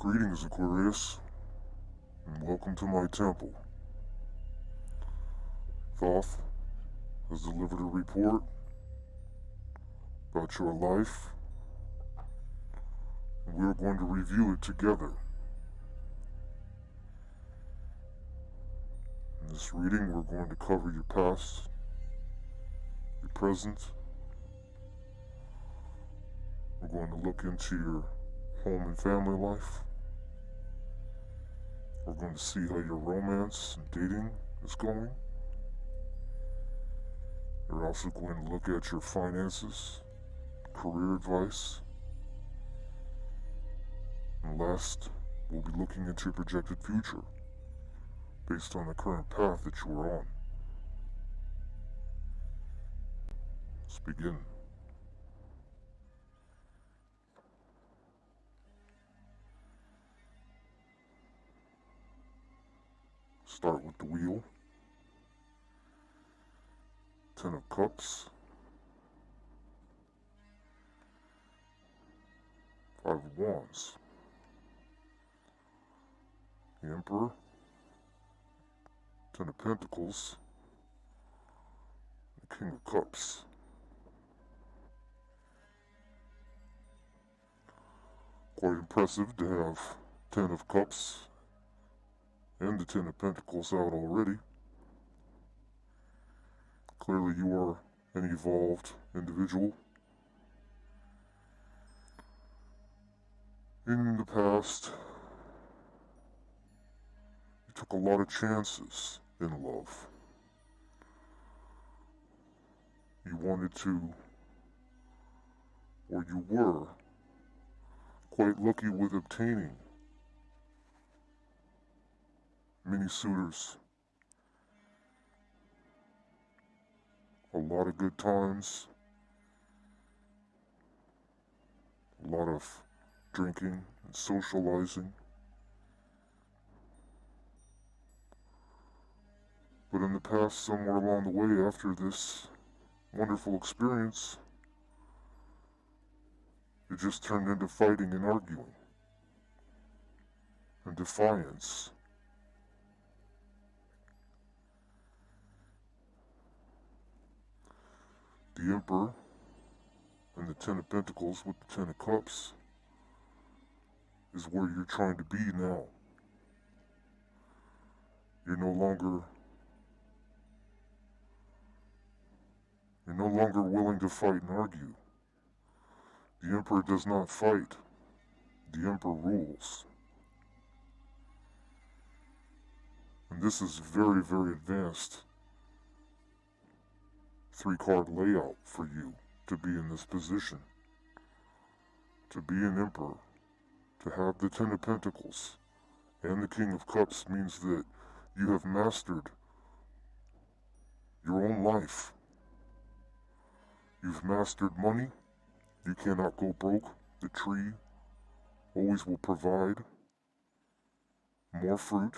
Greetings, Aquarius, and welcome to my temple. Thoth has delivered a report about your life, and we are going to review it together. In this reading, we're going to cover your past, your present. We're going to look into your home and family life. We're going to see how your romance and dating is going. We're also going to look at your finances, career advice, and last, we'll be looking into your projected future based on the current path that you are on. Let's begin. Start with the wheel. 10 of Cups. 5 of Wands. The Emperor. 10 of Pentacles. The King of Cups. Quite impressive to have 10 of Cups and the 10 of Pentacles out already. Clearly you are an evolved individual. In the past, you took a lot of chances in love. You wanted to, or you were, quite lucky with obtaining many suitors. A lot of good times, a lot of drinking and socializing. But in the past, somewhere along the way after this wonderful experience, it just turned into fighting and arguing and defiance. The Emperor and the 10 of Pentacles with the 10 of Cups is where you're trying to be now. You're no longer willing to fight and argue. The Emperor does not fight. The Emperor rules. And this is very, very advanced 3-card layout for you to be in this position. To be an Emperor, to have the 10 of Pentacles and the King of Cups means that you have mastered your own life. You've mastered money. You cannot go broke. The tree always will provide more fruit,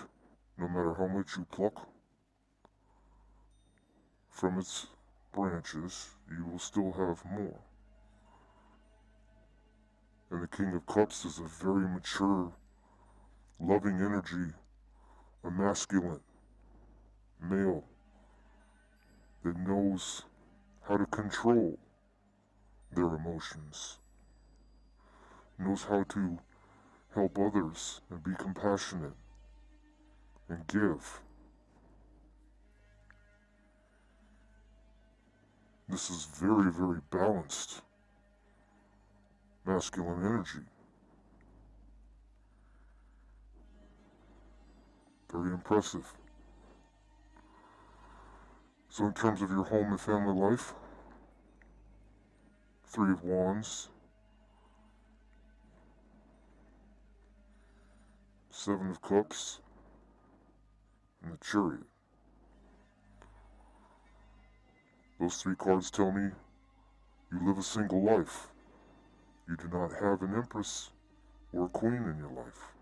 no matter how much you pluck from its branches, you will still have more. And the King of Cups is a very mature, loving energy, a masculine male that knows how to control their emotions, knows how to help others and be compassionate and give. This is very, very balanced masculine energy. Very impressive. So in terms of your home and family life, 3 of Wands, 7 of Cups, and the Chariot. Those 3 cards tell me you live a single life. You do not have an empress or a queen in your life.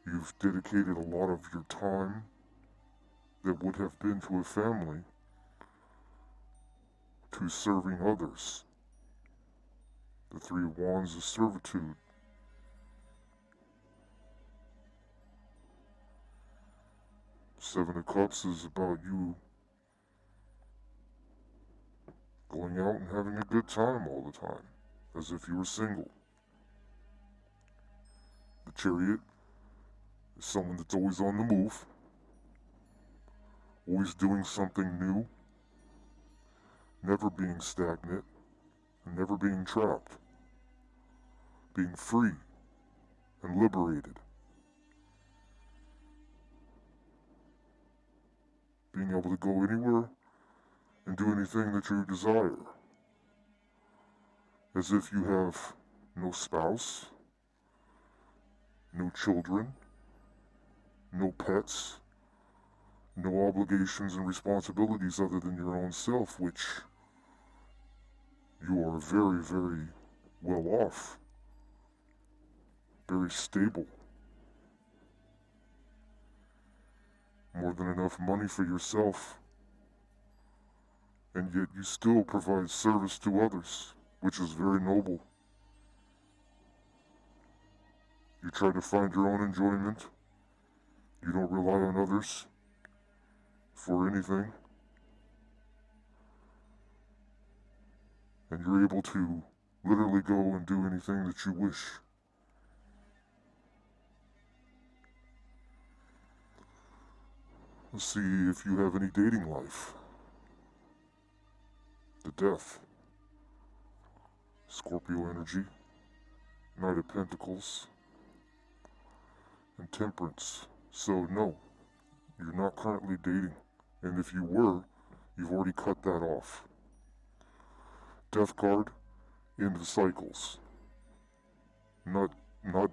You've dedicated a lot of your time that would have been to a family to serving others. The Three of Wands is servitude. Seven of Cups is about you going out and having a good time all the time, as if you were single. The Chariot is someone that's always on the move, always doing something new, never being stagnant, and never being trapped, being free and liberated, being able to go anywhere and do anything that you desire, as if you have no spouse, no children, no pets, no obligations and responsibilities other than your own self, which you are very, very well off, very stable, more than enough money for yourself, and yet you still provide service to others, which is very noble. You try to find your own enjoyment. You don't rely on others for anything. And you're able to literally go and do anything that you wish. Let's see if you have any dating life. The Death. Scorpio energy. Knight of Pentacles. And Temperance. So no, you're not currently dating. And if you were, you've already cut that off. Death card. End of cycles. Not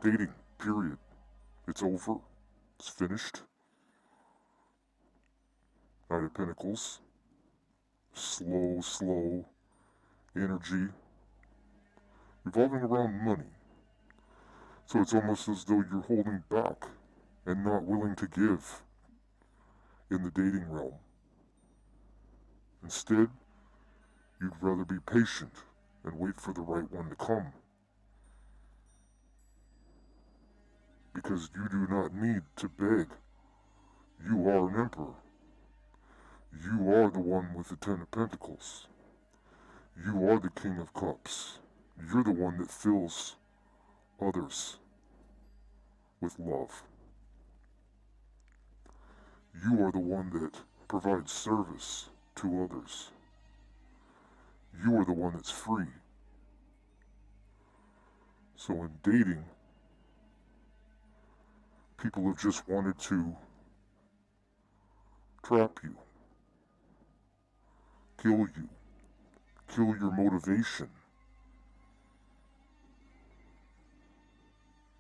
dating, period. It's over. It's finished. Knight of Pentacles. Slow energy. Revolving around money. So it's almost as though you're holding back and not willing to give in the dating realm. Instead, you'd rather be patient and wait for the right one to come. Because you do not need to beg. You are an emperor. You are the one with the Ten of Pentacles. You are the King of Cups. You're the one that fills others with love. You are the one that provides service to others. You are the one that's free. So in dating, people have just wanted to trap you, kill your motivation.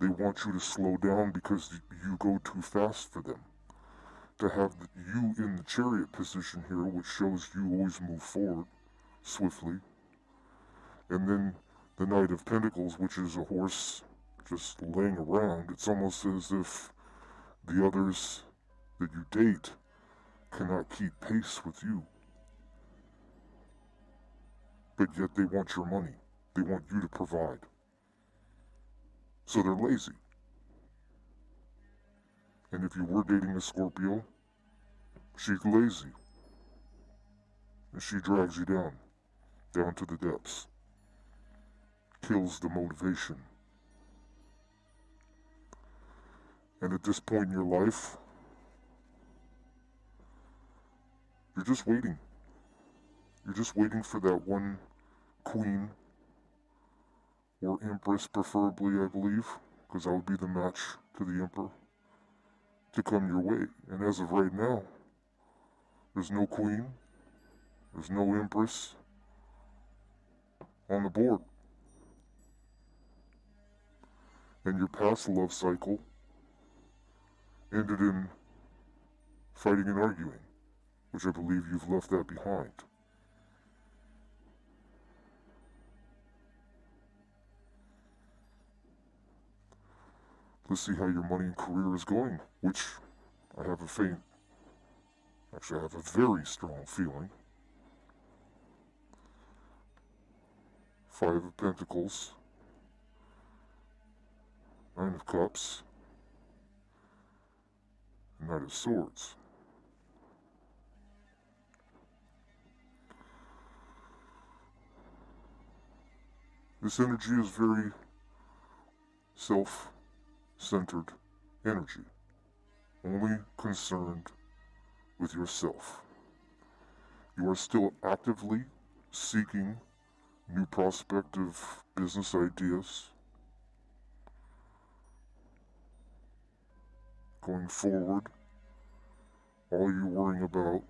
They want you to slow down because you go too fast for them. To have you in the Chariot position here, which shows you always move forward swiftly. And then the Knight of Pentacles, which is a horse just laying around. It's almost as if the others that you date cannot keep pace with you. But yet they want your money. They want you to provide. So they're lazy. And if you were dating a Scorpio, she's lazy. And she drags you down to the depths. Kills the motivation. And at this point in your life, you're just waiting. You're just waiting for that one queen, or empress preferably, I believe, because that would be the match to the emperor, to come your way. And as of right now, there's no queen, there's no empress on the board. And your past love cycle ended in fighting and arguing, which I believe you've left that behind. Let's see how your money and career is going, which I have I have a very strong feeling Five of Pentacles, Nine of Cups, and Knight of Swords. This energy is very self-centered energy, only concerned with yourself. You are still actively seeking new prospective business ideas. Going forward, all you're worrying about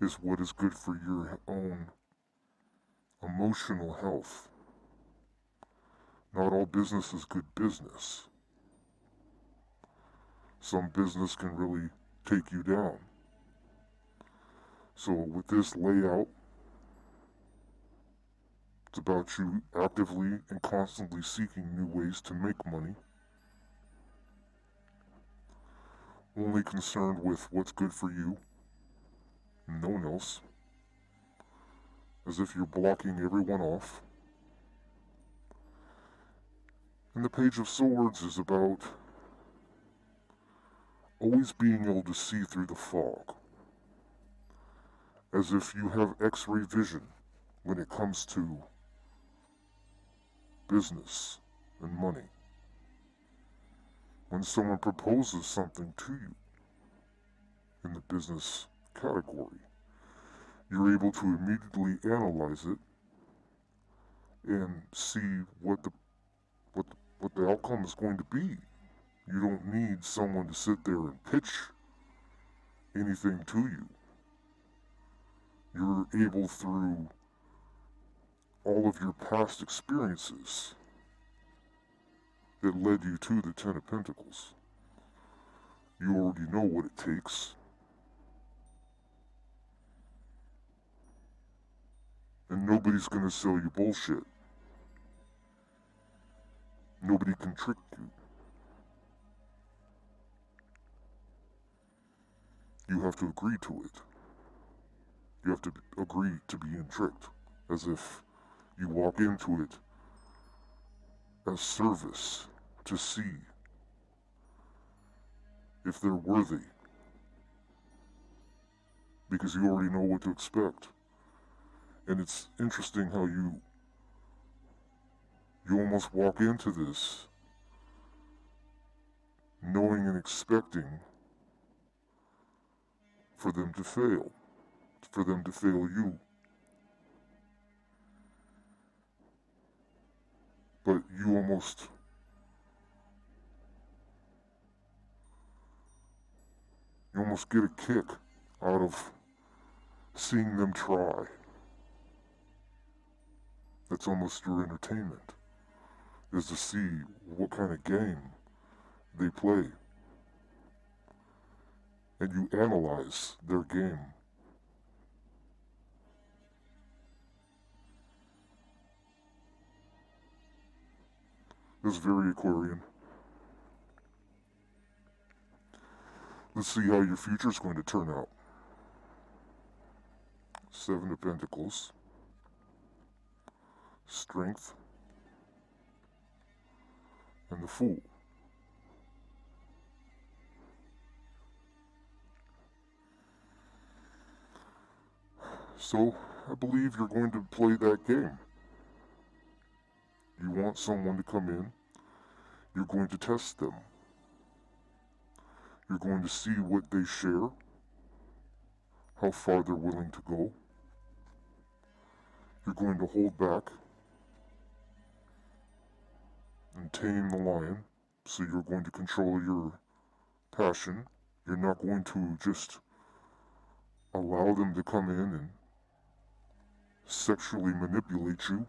is what is good for your own emotional health. Not all business is good business. Some business can really take you down. So with this layout, it's about you actively and constantly seeking new ways to make money. Only concerned with what's good for you, and no one else. As if you're blocking everyone off. And the Page of Swords is about always being able to see through the fog. As if you have X-ray vision when it comes to business and money. When someone proposes something to you in the business category, you're able to immediately analyze it and see what the outcome is going to be. You don't need someone to sit there and pitch anything to you. You're able, through all of your past experiences that led you to the Ten of Pentacles. You already know what it takes. And nobody's going to sell you bullshit. Nobody can trick you. You have to agree to it. You have to agree to being tricked, as if you walk into it as service to see if they're worthy, because you already know what to expect. And it's interesting how you almost walk into this knowing and expecting for them to fail you. But you almost get a kick out of seeing them try. That's almost your entertainment, is to see what kind of game they play. And you analyze their game. It's very Aquarian. Let's see how your future is going to turn out. Seven of Pentacles. Strength. And the Fool. So, I believe you're going to play that game. You want someone to come in. You're going to test them. You're going to see what they share, how far they're willing to go. You're going to hold back and tame the lion, so you're going to control your passion. You're not going to just allow them to come in and sexually manipulate you.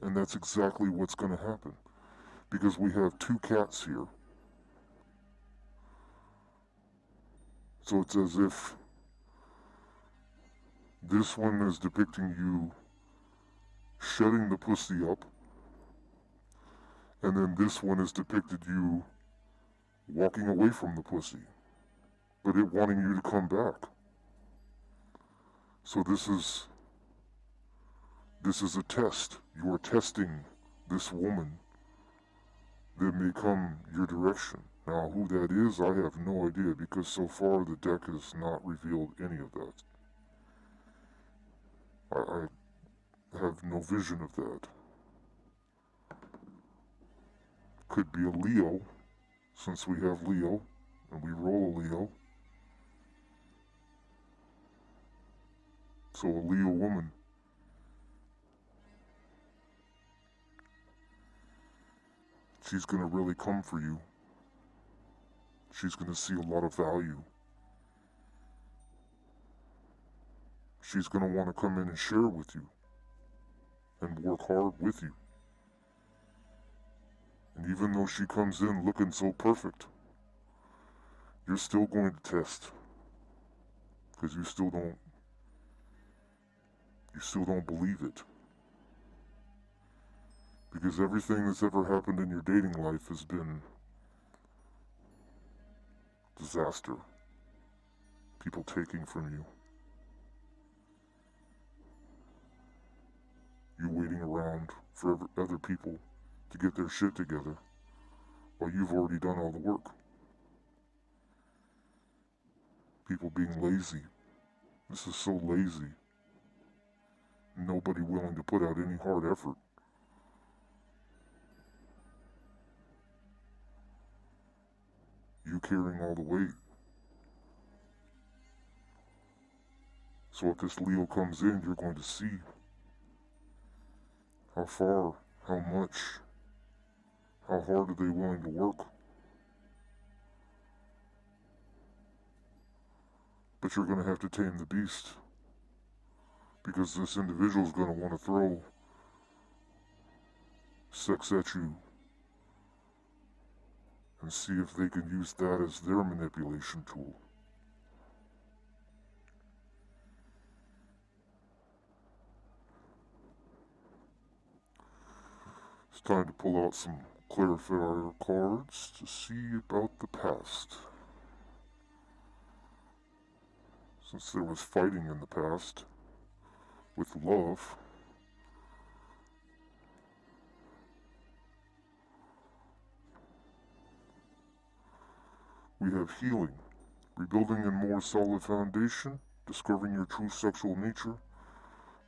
And that's exactly what's going to happen, because we have two cats here. So it's as if this one is depicting you shutting the pussy up, and then this one has depicted you walking away from the pussy. but it wanting you to come back. So this is a test. You are testing this woman that may come your direction. Now, who that is, I have no idea, because so far the deck has not revealed any of that. I have no vision of that. Could be a Leo, since we have Leo, and we roll a Leo. So a Leo woman. She's going to really come for you. She's going to see a lot of value. She's going to want to come in and share with you and work hard with you. And even though she comes in looking so perfect, you're still going to test, because you still don't believe it. Because everything that's ever happened in your dating life has been disaster. People taking from you. You waiting around for other people to get their shit together while you've already done all the work. People being lazy. This is so lazy. Nobody willing to put out any hard effort. You carrying all the weight. So if this Leo comes in, you're going to see how far, how much, how hard are they willing to work. But you're going to have to tame the beast, because this individual is going to want to throw sex at you and see if they can use that as their manipulation tool. It's time to pull out some clarifier cards to see about the past. Since there was fighting in the past with love, we have healing, rebuilding a more solid foundation, discovering your true sexual nature,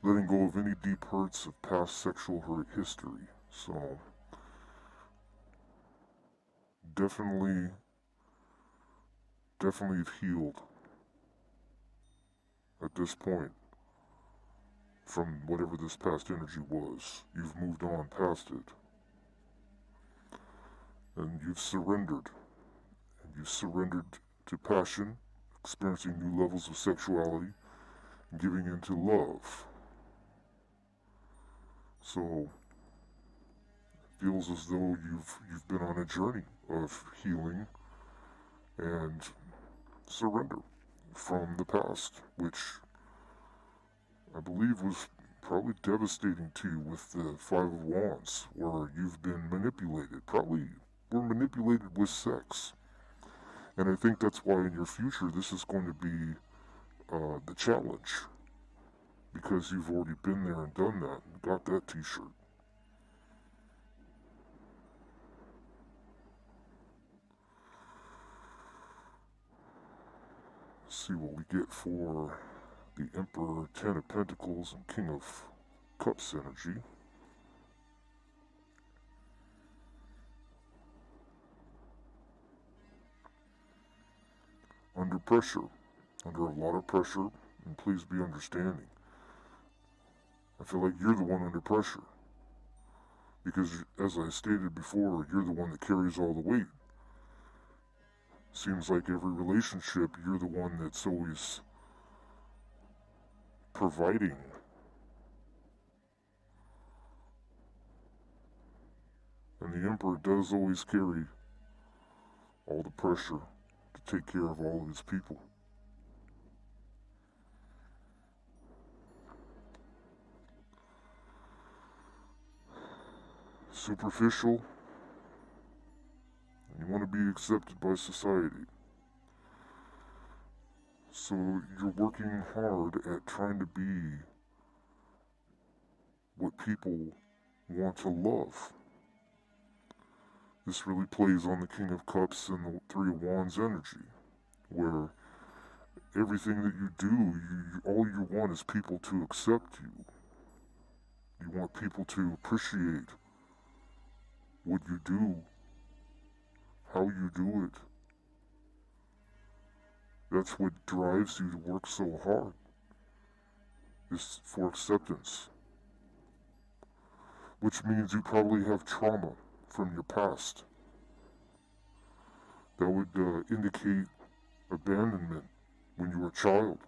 letting go of any deep hurts of past sexual hurt history. So, definitely have healed at this point from whatever this past energy was. You've moved on past it. And you've surrendered. And you've surrendered to passion, experiencing new levels of sexuality, and giving into love. So, it feels as though you've been on a journey of healing and surrender from the past, which I believe was probably devastating to you with the Five of Wands, where you've been manipulated. Probably were manipulated with sex. And I think that's why in your future this is going to be the challenge. Because you've already been there and done that and got that t-shirt. Let's see what we get for the Emperor, Ten of Pentacles, and King of Cups energy. Under pressure, under a lot of pressure, and please be understanding. I feel like you're the one under pressure. Because, as I stated before, you're the one that carries all the weight. Seems like every relationship, you're the one that's always providing. And the Emperor does always carry all the pressure to take care of all of his people. Superficial. You want to be accepted by society. So you're working hard at trying to be what people want to love. This really plays on the King of Cups and the Three of Wands energy, where everything that you do, all you want is people to accept you. You want people to appreciate what you do, how you do it. That's what drives you to work so hard, is for acceptance. Which means you probably have trauma from your past. That would indicate abandonment when you were a child,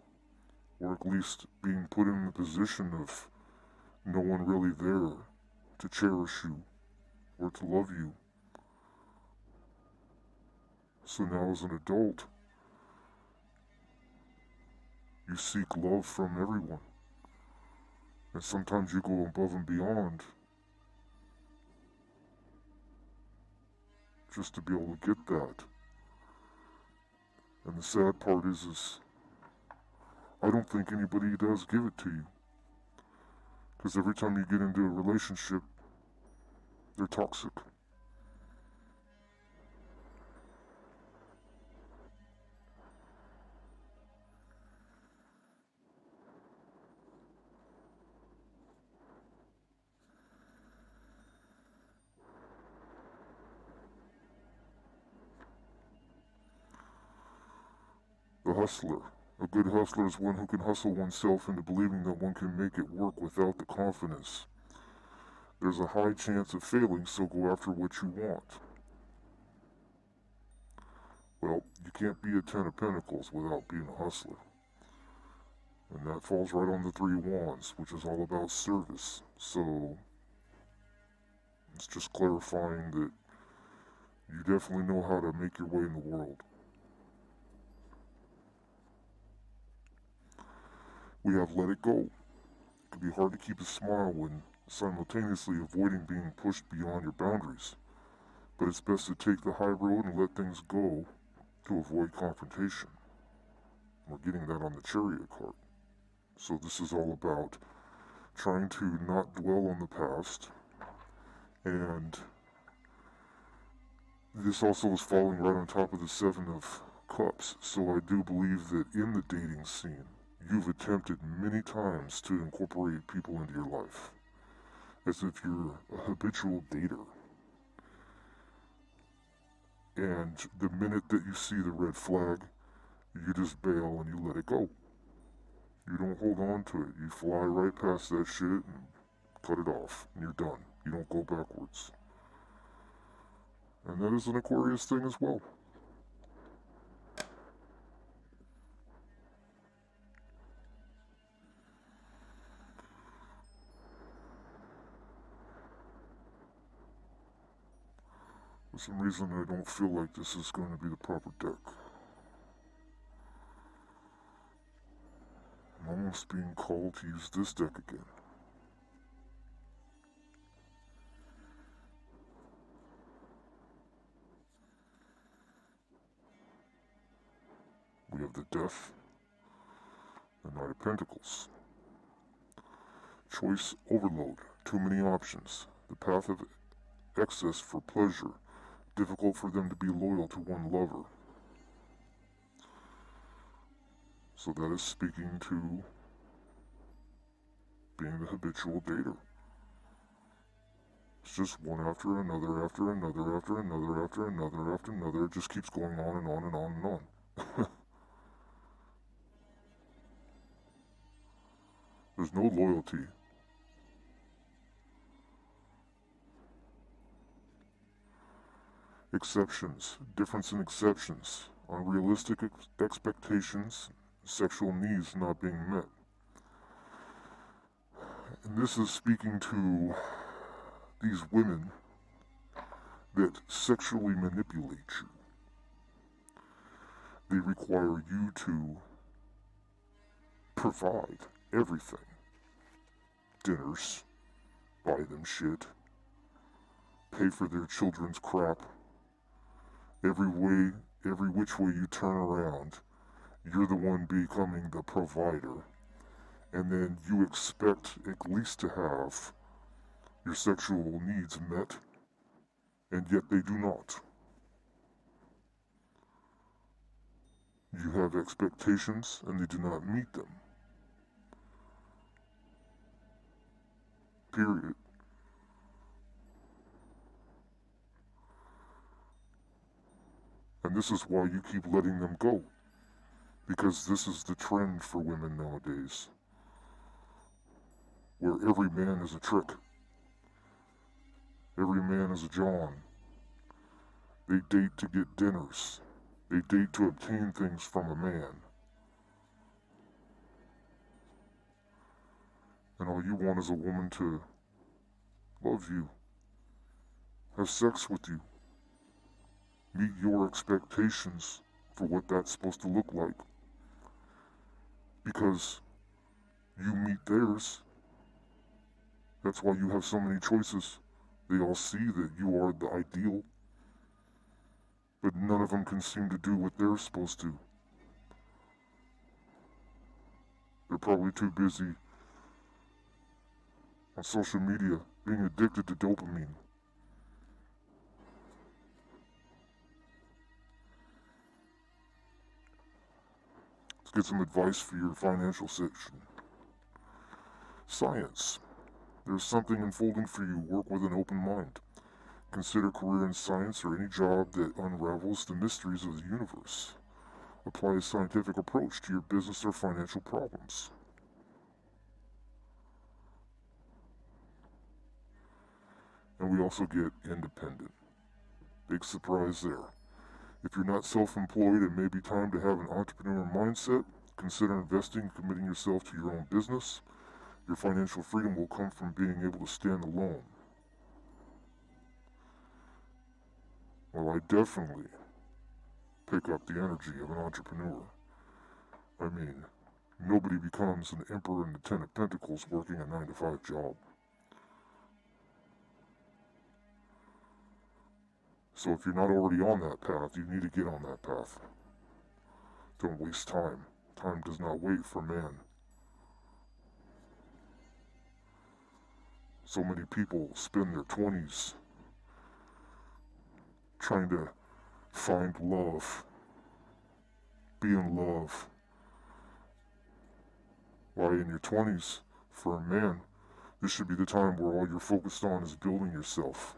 or at least being put in the position of no one really there to cherish you or to love you. So now as an adult, you seek love from everyone. And sometimes you go above and beyond just to be able to get that. And the sad part is I don't think anybody does give it to you. Because every time you get into a relationship, they're toxic. The hustler. A good hustler is one who can hustle oneself into believing that one can make it work without the confidence. There's a high chance of failing, so go after what you want. Well, you can't be a Ten of Pentacles without being a hustler. And that falls right on the Three of Wands, which is all about service. So, it's just clarifying that you definitely know how to make your way in the world. We have let it go. It can be hard to keep a smile when simultaneously avoiding being pushed beyond your boundaries. But it's best to take the high road and let things go to avoid confrontation. We're getting that on the Chariot card. So this is all about trying to not dwell on the past, and this also is falling right on top of the Seven of Cups. So I do believe that in the dating scene, you've attempted many times to incorporate people into your life, as if you're a habitual dater. And the minute that you see the red flag, you just bail and you let it go. You don't hold on to it. You fly right past that shit and cut it off, and you're done. You don't go backwards. And that is an Aquarius thing as well. For some reason, I don't feel like this is going to be the proper deck. I'm almost being called to use this deck again. We have the Death, the Knight of Pentacles. Choice overload, too many options. The path of excess for pleasure, difficult for them to be loyal to one lover. So that is speaking to being the habitual dater. It's just one after another, after another, after another, after another, after another. It just keeps going on and on and on and on. There's no loyalty. Exceptions, difference in exceptions, unrealistic expectations, sexual needs not being met. And this is speaking to these women that sexually manipulate you. They require you to provide everything. Dinners, buy them shit, pay for their children's crap. Every which way you turn around, you're the one becoming the provider, and then you expect at least to have your sexual needs met, and yet they do not. You have expectations, and they do not meet them. Period. And this is why you keep letting them go. Because this is the trend for women nowadays. Where every man is a trick. Every man is a John. They date to get dinners. They date to obtain things from a man. And all you want is a woman to love you, have sex with you, meet your expectations for what that's supposed to look like. Because you meet theirs. That's why you have so many choices. They all see that you are the ideal, but none of them can seem to do what they're supposed to. They're probably too busy on social media being addicted to dopamine. Let's get some advice for your financial section. Science. There's something unfolding for you. Work with an open mind. Consider career in science or any job that unravels the mysteries of the universe. Apply a scientific approach to your business or financial problems. And we also get independent. Big surprise there. If you're not self-employed, it may be time to have an entrepreneur mindset. Consider investing and committing yourself to your own business. Your financial freedom will come from being able to stand alone. Well, I definitely pick up the energy of an entrepreneur. I mean, nobody becomes an emperor in the Ten of Pentacles working a 9-to-5 job. So if you're not already on that path, you need to get on that path. Don't waste time. Time does not wait for man. So many people spend their 20s trying to find love, be in love. Why in your 20s, for a man, this should be the time where all you're focused on is building yourself.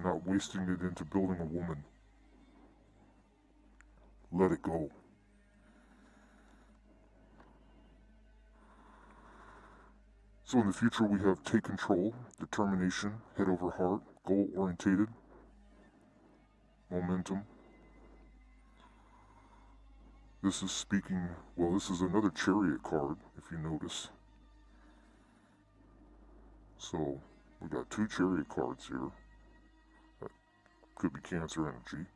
Not wasting it into building a woman. Let it go. So in the future we have take control, determination, head over heart, goal orientated, momentum. This is speaking, well, this is another Chariot card, if you notice. So we got 2 Chariot cards here. That could be Cancer energy.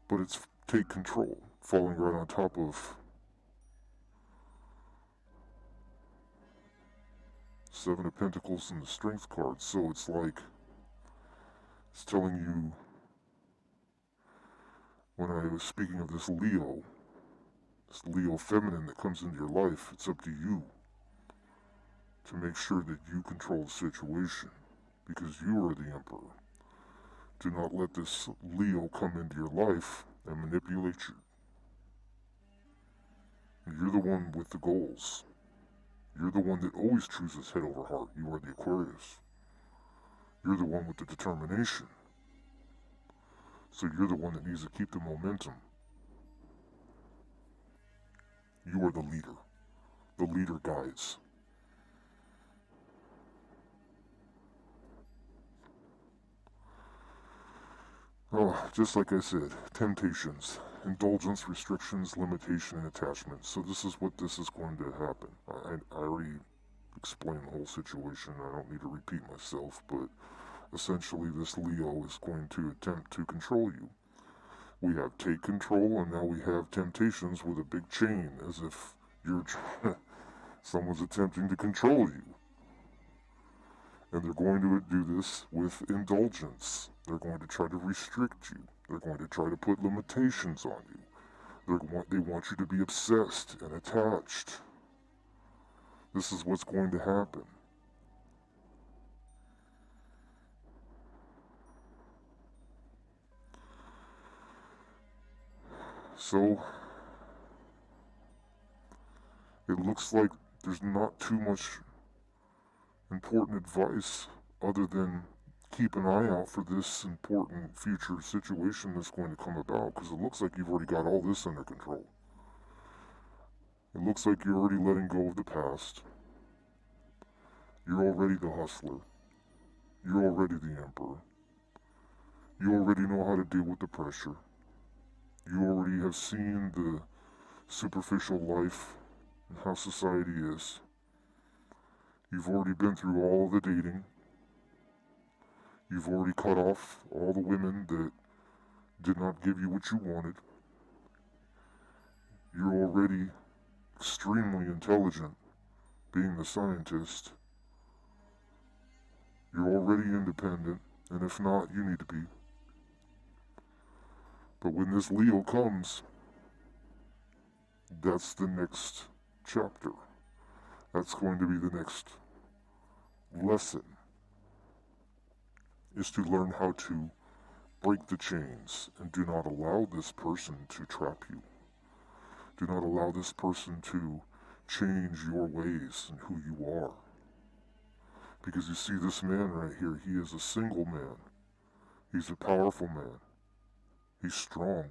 But it's take control, falling right on top of 7 of Pentacles and the Strength card. So it's like, it's telling you, when I was speaking of this Leo feminine that comes into your life, it's up to you to make sure that you control the situation, because you are the emperor. Do not let this Leo come into your life and manipulate you. You're the one with the goals. You're the one that always chooses head over heart. You are the Aquarius. You're the one with the determination. So you're the one that needs to keep the momentum. You are the leader. The leader guides. Oh, just like I said, temptations, indulgence, restrictions, limitation, and attachment. So this is what this is going to happen. I already explained the whole situation. I don't need to repeat myself, but essentially this Leo is going to attempt to control you. We have take control, and now we have temptations with a big chain, as if someone's attempting to control you. And they're going to do this with indulgence. They're going to try to restrict you. They're going to try to put limitations on you. They want you to be obsessed and attached. This is what's going to happen. So, it looks like there's not too much important advice other than keep an eye out for this important future situation that's going to come about, because it looks like you've already got all this under control. It looks like you're already letting go of the past. You're already the hustler. You're already the emperor. You already know how to deal with the pressure. You already have seen the superficial life and how society is. You've already been through all the dating. You've already cut off all the women that did not give you what you wanted. You're already extremely intelligent, being the scientist. You're already independent, and if not, you need to be. But when this Leo comes, that's the next chapter. That's going to be the next lesson, is to learn how to break the chains and do not allow this person to trap you. Do not allow this person to change your ways and who you are. Because you see this man right here, he is a single man. He's a powerful man. He's strong.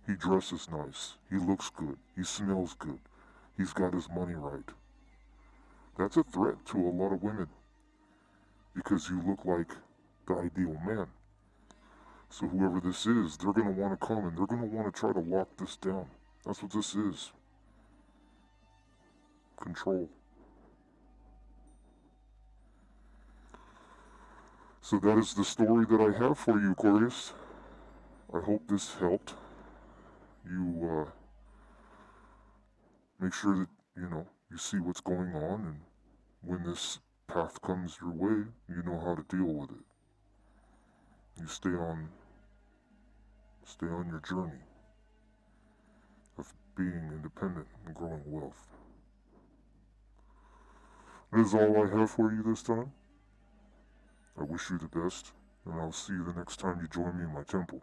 He dresses nice. He looks good. He smells good. He's got his money right. That's a threat to a lot of women, because you look like the ideal man. So whoever this is, they're going to want to come and they're going to want to try to lock this down. That's what this is. Control. So that is the story that I have for you, Aquarius. I hope this helped. You make sure that, you see what's going on, and when this path comes your way, you know how to deal with it. You stay on your journey of being independent and growing wealth. That is all I have for you this time. I wish you the best, and I'll see you the next time you join me in my temple.